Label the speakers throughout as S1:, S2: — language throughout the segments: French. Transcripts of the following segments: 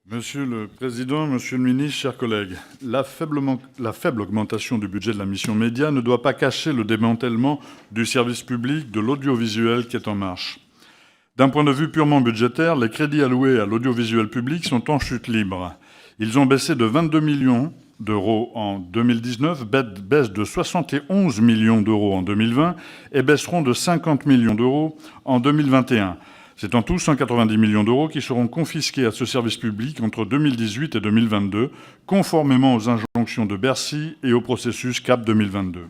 S1: Monsieur le Président, Monsieur le Ministre, chers collègues, la faible augmentation du budget de la mission Médias ne doit pas cacher le démantèlement du service public de l'audiovisuel qui est en marche. D'un point de vue purement budgétaire, les crédits alloués à l'audiovisuel public sont en chute libre. Ils ont baissé de 22 millions d'euros en 2019, baisse de 71 millions d'euros en 2020 et baisseront de 50 millions d'euros en 2021. C'est en tout 190 millions d'euros qui seront confisqués à ce service public entre 2018 et 2022, conformément aux injonctions de Bercy et au processus CAP 2022.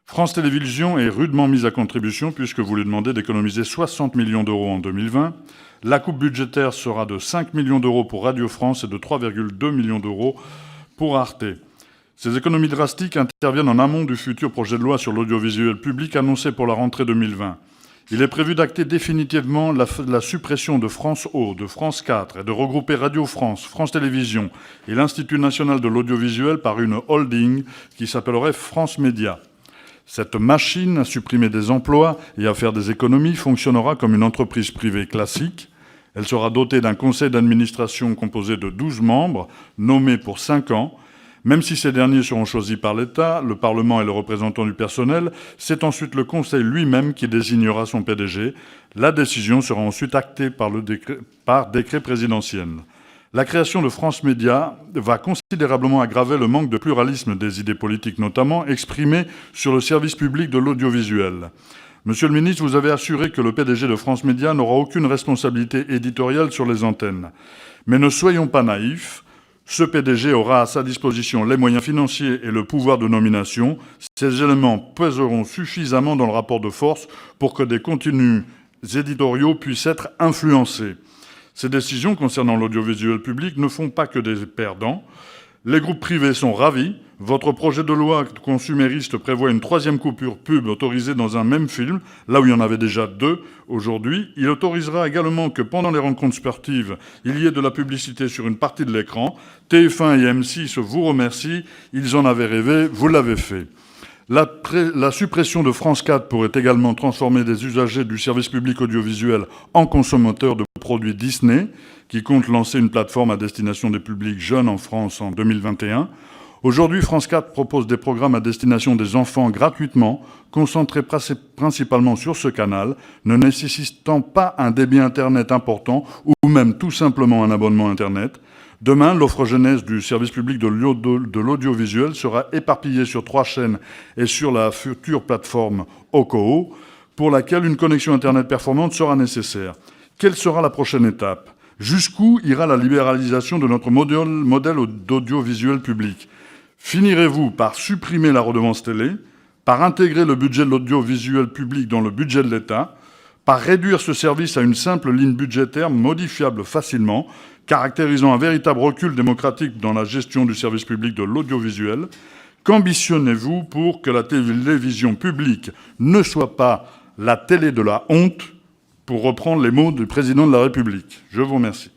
S1: France Télévisions est rudement mise à contribution puisque vous lui demandez d'économiser 60 millions d'euros en 2020. La coupe budgétaire sera de 5 millions d'euros pour Radio France et de 3,2 millions d'euros pour Arte. Ces économies drastiques interviennent en amont du futur projet de loi sur l'audiovisuel public annoncé pour la rentrée 2020. Il est prévu d'acter définitivement la suppression de France O, de France 4 et de regrouper Radio France, France Télévisions et l'Institut national de l'audiovisuel par une holding qui s'appellerait France Médias. Cette machine à supprimer des emplois et à faire des économies fonctionnera comme une entreprise privée classique. Elle sera dotée d'un conseil d'administration composé de 12 membres, nommés pour 5 ans. Même si ces derniers seront choisis par l'État, le Parlement et le représentant du personnel, c'est ensuite le Conseil lui-même qui désignera son PDG. La décision sera ensuite actée par décret présidentiel. La création de France Médias va considérablement aggraver le manque de pluralisme des idées politiques, notamment exprimées sur le service public de l'audiovisuel. Monsieur le ministre, vous avez assuré que le PDG de France Médias n'aura aucune responsabilité éditoriale sur les antennes. Mais ne soyons pas naïfs. Ce PDG aura à sa disposition les moyens financiers et le pouvoir de nomination. Ces éléments pèseront suffisamment dans le rapport de force pour que des contenus éditoriaux puissent être influencés. Ces décisions concernant l'audiovisuel public ne font pas que des perdants. Les groupes privés sont ravis. Votre projet de loi consumériste prévoit une 3e coupure pub autorisée dans un même film, là où il y en avait déjà 2 aujourd'hui. Il autorisera également que pendant les rencontres sportives, il y ait de la publicité sur une partie de l'écran. TF1 et M6 vous remercient. Ils en avaient rêvé, vous l'avez fait. La suppression de France 4 pourrait également transformer des usagers du service public audiovisuel en consommateurs de produits Disney, qui compte lancer une plateforme à destination des publics jeunes en France en 2021. Aujourd'hui, France 4 propose des programmes à destination des enfants gratuitement, concentrés principalement sur ce canal, ne nécessitant pas un débit Internet important ou même tout simplement un abonnement Internet. Demain, l'offre jeunesse du service public de l'audiovisuel sera éparpillée sur 3 chaînes et sur la future plateforme OCOO, pour laquelle une connexion Internet performante sera nécessaire. Quelle sera la prochaine étape ? Jusqu'où ira la libéralisation de notre modèle d'audiovisuel public ? Finirez-vous par supprimer la redevance télé, par intégrer le budget de l'audiovisuel public dans le budget de l'État, par réduire ce service à une simple ligne budgétaire modifiable facilement, caractérisant un véritable recul démocratique dans la gestion du service public de l'audiovisuel? Qu'ambitionnez-vous pour que la télévision publique ne soit pas la télé de la honte, pour reprendre les mots du président de la République? Je vous remercie.